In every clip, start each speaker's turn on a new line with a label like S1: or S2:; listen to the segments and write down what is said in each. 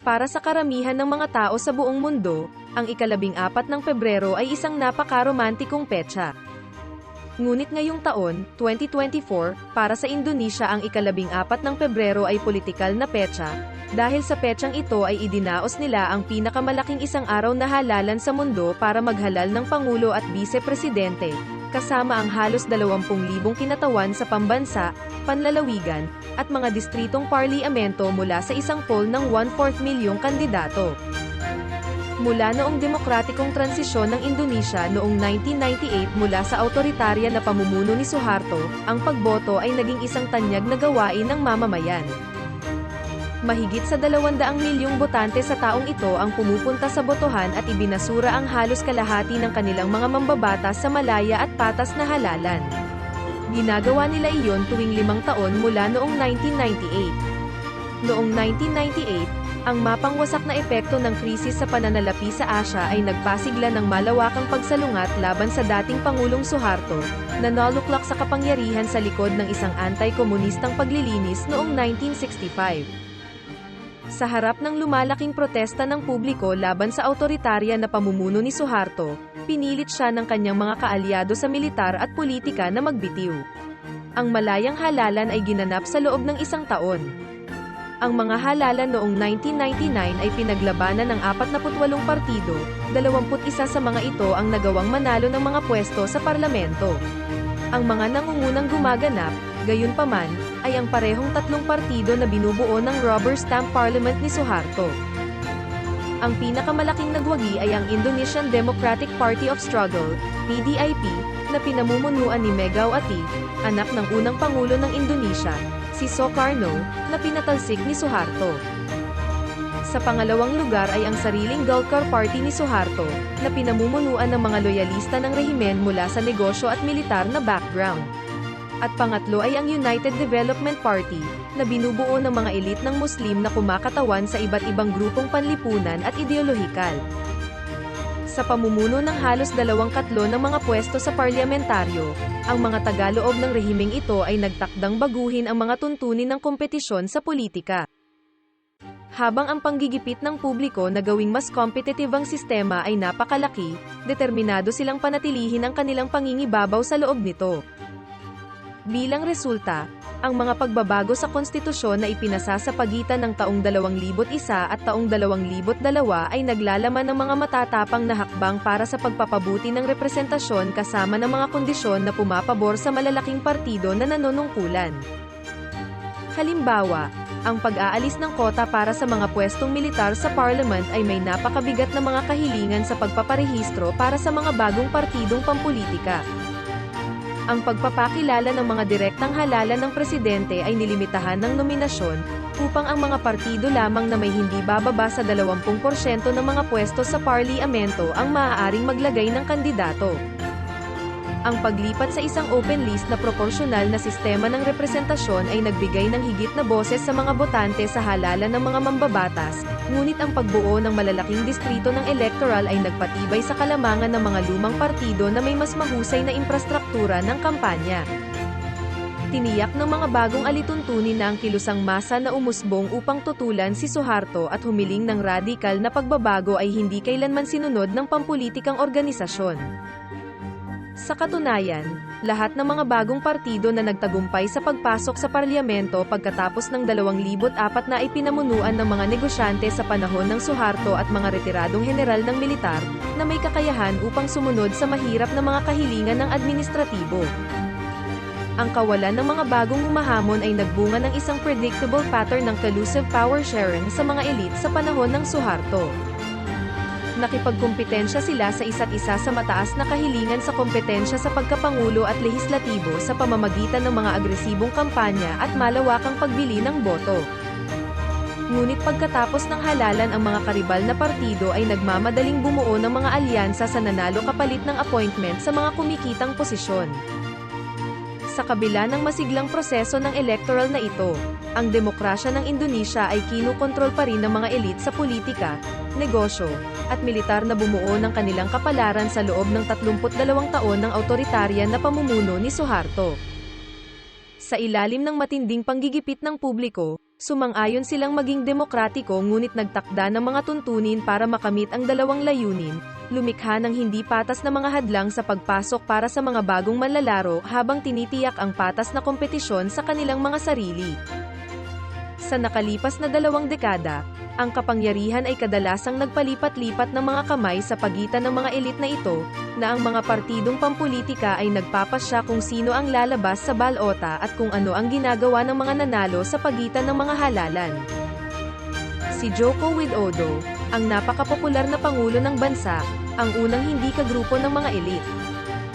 S1: Para sa karamihan ng mga tao sa buong mundo, ang ika-14 ng Pebrero ay isang napaka-romantikong petsa. Ngunit ngayong taon, 2024, para sa Indonesia ang ika-14 ng Pebrero ay politikal na petsa, dahil sa petsang ito ay idinaos nila ang pinakamalaking isang araw na halalan sa mundo para maghalal ng Pangulo at Vice-Presidente, kasama ang halos 20,000 kinatawan sa pambansa, panlalawigan, at mga distritong parliamento mula sa isang poll ng 1/4 milyong kandidato. Mula noong demokratikong transisyon ng Indonesia noong 1998 mula sa autoritarya na pamumuno ni Suharto, ang pagboto ay naging isang tanyag na gawain ng mamamayan. Mahigit sa 200 milyong botante sa taong ito ang pumupunta sa botohan at ibinasura ang halos kalahati ng kanilang mga mambabatas sa malaya at patas na halalan. Ginagawa nila iyon tuwing 5 taon mula noong 1998. Noong 1998, ang mapangwasak na epekto ng krisis sa pananalapi sa Asya ay nagpasigla ng malawakang pagsalungat laban sa dating Pangulong Suharto, na naluklak sa kapangyarihan sa likod ng isang anti-komunistang paglilinis noong 1965. Sa harap ng lumalaking protesta ng publiko laban sa autoritarya na pamumuno ni Suharto, pinilit siya ng kanyang mga kaalyado sa militar at politika na magbitiw. Ang malayang halalan ay ginanap sa loob ng 1 taon. Ang mga halalan noong 1999 ay pinaglabanan ng 48 partido, 21 sa mga ito ang nagawang manalo ng mga pwesto sa parlamento. Ang mga nangungunang gumaganap, gayunpaman, ay ang parehong 3 partido na binubuo ng rubber stamp parliament ni Suharto. Ang pinakamalaking nagwagi ay ang Indonesian Democratic Party of Struggle, PDIP, na pinamumunuan ni Megawati, anak ng unang Pangulo ng Indonesia, si Sukarno, na pinatalsik ni Suharto. Sa pangalawang lugar ay ang sariling Golkar Party ni Suharto, na pinamumunuan ng mga loyalista ng rehimen mula sa negosyo at militar na background. At pangatlo ay ang United Development Party, na binubuo ng mga elite ng Muslim na kumakatawan sa iba't ibang grupong panlipunan at ideolohikal. Sa pamumuno ng halos 2/3 ng mga pwesto sa parlamentaryo, ang mga tagaloob ng rehimeng ito ay nagtakdang baguhin ang mga tuntunin ng kompetisyon sa politika. Habang ang panggigipit ng publiko na gawing mas competitive ang sistema ay napakalaki, determinado silang panatilihin ang kanilang pangingibabaw sa loob nito. Bilang resulta, ang mga pagbabago sa konstitusyon na ipinasa sa pagitan ng taong 2001 at taong 2002 ay naglalaman ng mga matatapang na hakbang para sa pagpapabuti ng representasyon kasama ng mga kondisyon na pumapabor sa malalaking partido na nanunungkulan. Halimbawa, ang pag-aalis ng kota para sa mga pwestong militar sa parliament ay may napakabigat na mga kahilingan sa pagpaparehistro para sa mga bagong partidong pampulitika. Ang pagpapakilala ng mga direktang halalan ng presidente ay nilimitahan ng nominasyon, upang ang mga partido lamang na may hindi bababa sa 20% ng mga pwesto sa parliamento ang maaaring maglagay ng kandidato. Ang paglipat sa isang open list na proporsyonal na sistema ng representasyon ay nagbigay ng higit na boses sa mga botante sa halalan ng mga mambabatas, ngunit ang pagbuo ng malalaking distrito ng electoral ay nagpatibay sa kalamangan ng mga lumang partido na may mas mahusay na infrastruktura ng kampanya. Tiniyak ng mga bagong alituntunin na ang kilusang masa na umusbong upang tutulan si Suharto at humiling ng radikal na pagbabago ay hindi kailanman sinunod ng pampulitikang organisasyon. Sa katunayan, lahat ng mga bagong partido na nagtagumpay sa pagpasok sa parlamento pagkatapos ng 2004 na ay pinamunuan ng mga negosyante sa panahon ng Suharto at mga retiradong general ng militar, na may kakayahan upang sumunod sa mahirap na mga kahilingan ng administratibo. Ang kawalan ng mga bagong humahamon ay nagbunga ng isang predictable pattern ng collusive power sharing sa mga elite sa panahon ng Suharto. Nakipagkumpetensya sila sa isa't isa sa mataas na kahilingan sa kompetensya sa pagkapangulo at lehislatibo sa pamamagitan ng mga agresibong kampanya at malawakang pagbili ng boto. Ngunit pagkatapos ng halalan ang mga karibal na partido ay nagmamadaling bumuo ng mga alyansa sa nanalo kapalit ng appointment sa mga kumikitang posisyon. Sa kabila ng masiglang proseso ng electoral na ito, ang demokrasya ng Indonesia ay kinukontrol pa rin ng mga elite sa politika, negosyo, at militar na bumuo ng kanilang kapalaran sa loob ng 32 taon ng autoritaryan na pamumuno ni Suharto. Sa ilalim ng matinding panggigipit ng publiko, Sumang-ayon silang maging demokratiko ngunit nagtakda ng mga tuntunin para makamit ang dalawang layunin, lumikha ng hindi patas na mga hadlang sa pagpasok para sa mga bagong manlalaro habang tinitiyak ang patas na kompetisyon sa kanilang mga sarili. Sa nakalipas na 2 dekada, ang kapangyarihan ay kadalasang nagpalipat-lipat ng mga kamay sa pagitan ng mga elit na ito, na ang mga partidong pampulitika ay nagpapasya kung sino ang lalabas sa balota at kung ano ang ginagawa ng mga nanalo sa pagitan ng mga halalan. Si Joko Widodo, ang napakapopular na pangulo ng bansa, ang unang hindi kagrupo ng mga elit.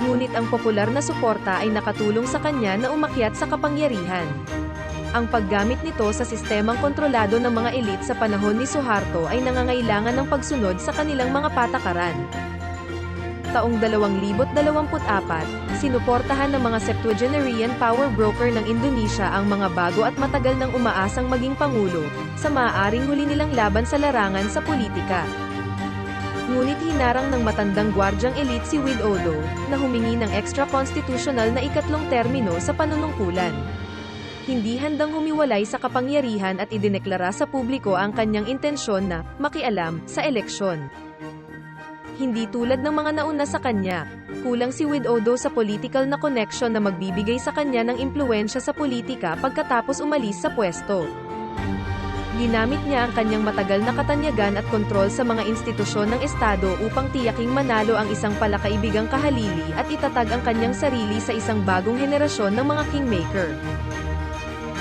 S1: Ngunit ang popular na suporta ay nakatulong sa kanya na umakyat sa kapangyarihan. Ang paggamit nito sa sistemang kontrolado ng mga elit sa panahon ni Suharto ay nangangailangan ng pagsunod sa kanilang mga patakaran. Taong 2024, sinuportahan ng mga septuagenarian power broker ng Indonesia ang mga bago at matagal nang umaasang maging pangulo, sa maaaring huli nilang laban sa larangan sa politika. Ngunit hinarang ng matandang gwardyang elite si Widodo, na humingi ng extra-constitutional na ikatlong termino sa panunungkulan. Hindi handang humiwalay sa kapangyarihan at idineklara sa publiko ang kanyang intensyon na makialam sa eleksyon. Hindi tulad ng mga nauna sa kanya, kulang si Widodo sa political na connection na magbibigay sa kanya ng impluwensya sa politika pagkatapos umalis sa pwesto. Ginamit niya ang kanyang matagal na katanyagan at kontrol sa mga institusyon ng Estado upang tiyaking manalo ang isang palakaibigang kahalili at itatag ang kanyang sarili sa isang bagong henerasyon ng mga kingmaker.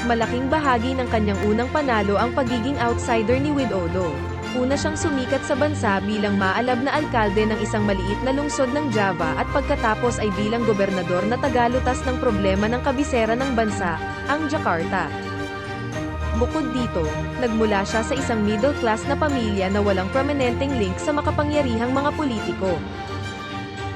S1: Malaking bahagi ng kanyang unang panalo ang pagiging outsider ni Widodo. Una siyang sumikat sa bansa bilang maalab na alkalde ng isang maliit na lungsod ng Java at pagkatapos ay bilang gobernador na tagalutas ng problema ng kabisera ng bansa, ang Jakarta. Bukod dito, nagmula siya sa isang middle-class na pamilya na walang prominenteng link sa makapangyarihang mga politiko.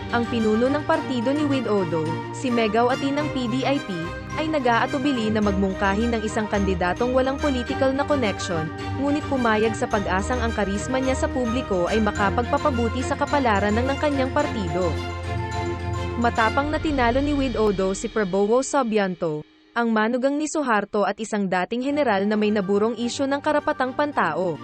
S1: Ang pinuno ng partido ni Widodo, si Megaw Ati ng PDIP, ay nag-aatubili na magmungkahi ng isang kandidatong walang political na connection, ngunit pumayag sa pag-asang ang karisma niya sa publiko ay makapagpapabuti sa kapalaran ng kanyang partido. Matapang na tinalo ni Widodo si Prabowo Subianto, ang manugang ni Suharto at isang dating general na may naburong isyu ng karapatang pantao.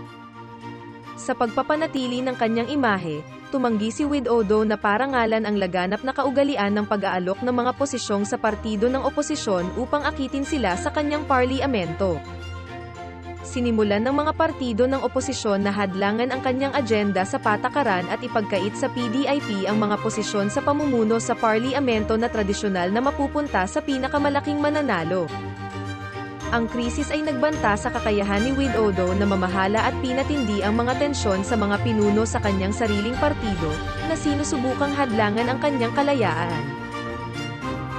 S1: Sa pagpapanatili ng kanyang imahe, tumanggi si Widodo na parangalan ang laganap na kaugalian ng pag-aalok ng mga posisyong sa partido ng oposisyon upang akitin sila sa kanyang parliamento. Sinimulan ng mga partido ng oposisyon na hadlangan ang kanyang agenda sa patakaran at ipagkait sa PDIP ang mga posisyon sa pamumuno sa parliamento na tradisyonal na mapupunta sa pinakamalaking mananalo. Ang krisis ay nagbanta sa kakayahan ni Widodo na mamahala at pinatindi ang mga tensyon sa mga pinuno sa kanyang sariling partido, na sinusubukang hadlangan ang kanyang kalayaan.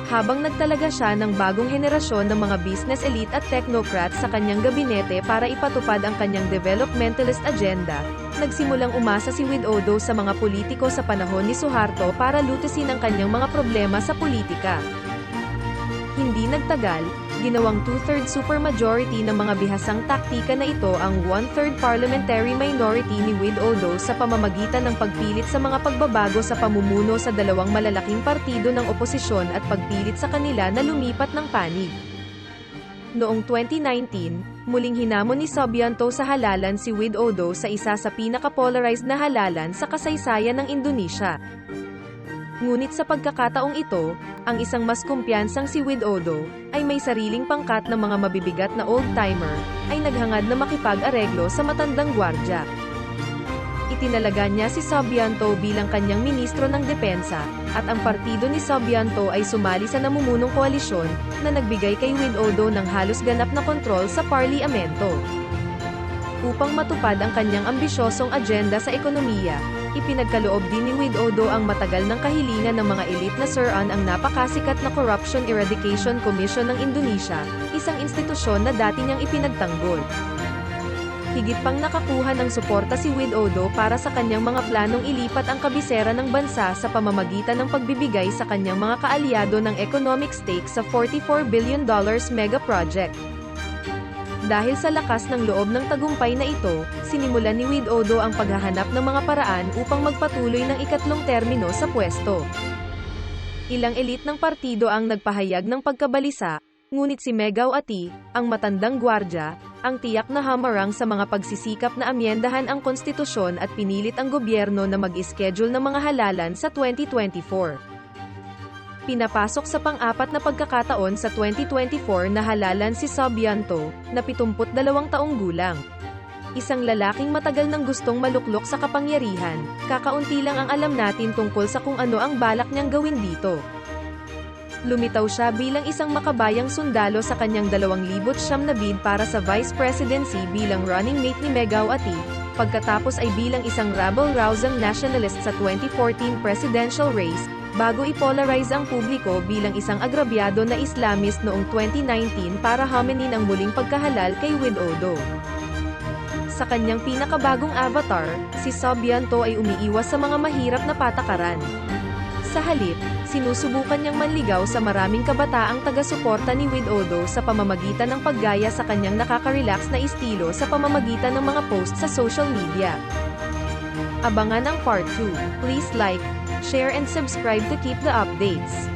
S1: Habang nagtalaga siya ng bagong henerasyon ng mga business elite at technocrats sa kanyang gabinete para ipatupad ang kanyang developmentalist agenda, nagsimulang umasa si Widodo sa mga politiko sa panahon ni Suharto para lutusin ang kanyang mga problema sa politika. Hindi nagtagal, ginawang 2/3 supermajority ng mga bihasang taktika na ito ang 1/3 parliamentary minority ni Widodo sa pamamagitan ng pagpilit sa mga pagbabago sa pamumuno sa dalawang malalaking partido ng oposisyon at pagpilit sa kanila na lumipat ng panig. Noong 2019, muling hinamon ni Subianto sa halalan si Widodo sa isa sa pinaka-polarized na halalan sa kasaysayan ng Indonesia. Ngunit sa pagkakataong ito, ang isang mas kumpiyansang si Widodo, ay may sariling pangkat ng mga mabibigat na old-timer, ay naghangad na makipag-areglo sa matandang gwardya. Itinalaga niya si Subianto bilang kanyang ministro ng depensa, at ang partido ni Subianto ay sumali sa namumunong koalisyon, na nagbigay kay Widodo ng halos ganap na kontrol sa parliamento. Upang matupad ang kanyang ambisyosong agenda sa ekonomiya, ipinagkaloob din ni Widodo ang matagal ng kahilingan ng mga elite na suran ang napakasikat na Corruption Eradication Commission ng Indonesia, isang institusyon na dati niyang ipinagtanggol. Higit pang nakakuha ng suporta si Widodo para sa kanyang mga planong ilipat ang kabisera ng bansa sa pamamagitan ng pagbibigay sa kanyang mga kaalyado ng economic stake sa $44 billion mega project. Dahil sa lakas ng loob ng tagumpay na ito, sinimulan ni Widodo ang paghahanap ng mga paraan upang magpatuloy ng ikatlong termino sa pwesto. Ilang elite ng partido ang nagpahayag ng pagkabalisa, ngunit si Megaw Ati, ang matandang gwardya, ang tiyak na hamarang sa mga pagsisikap na amyendahan ang konstitusyon at pinilit ang gobyerno na mag-ischedule ng mga halalan sa 2024. Pinapasok sa pang-apat na pagkakataon sa 2024 na halalan si Subianto, na 72 taong gulang. Isang lalaking matagal nang gustong maluklok sa kapangyarihan, kakaunti lang ang alam natin tungkol sa kung ano ang balak niyang gawin dito. Lumitaw siya bilang isang makabayang sundalo sa kanyang 2,900 na bid para sa vice presidency bilang running mate ni Megaw Ati, pagkatapos ay bilang isang rabble-rousing nationalist sa 2014 presidential race, bago ipolarize ang publiko bilang isang agrabyado na Islamist noong 2019 para haminin ang muling pagkahalal kay Widodo. Sa kanyang pinakabagong avatar, si Subianto ay umiiwas sa mga mahirap na patakaran. Sa halip, sinusubukan niyang manligaw sa maraming kabataang taga-suporta ni Widodo sa pamamagitan ng paggaya sa kanyang nakaka-relax na estilo sa pamamagitan ng mga posts sa social media. Abangan ang part 2. Please like, share and subscribe to keep the updates.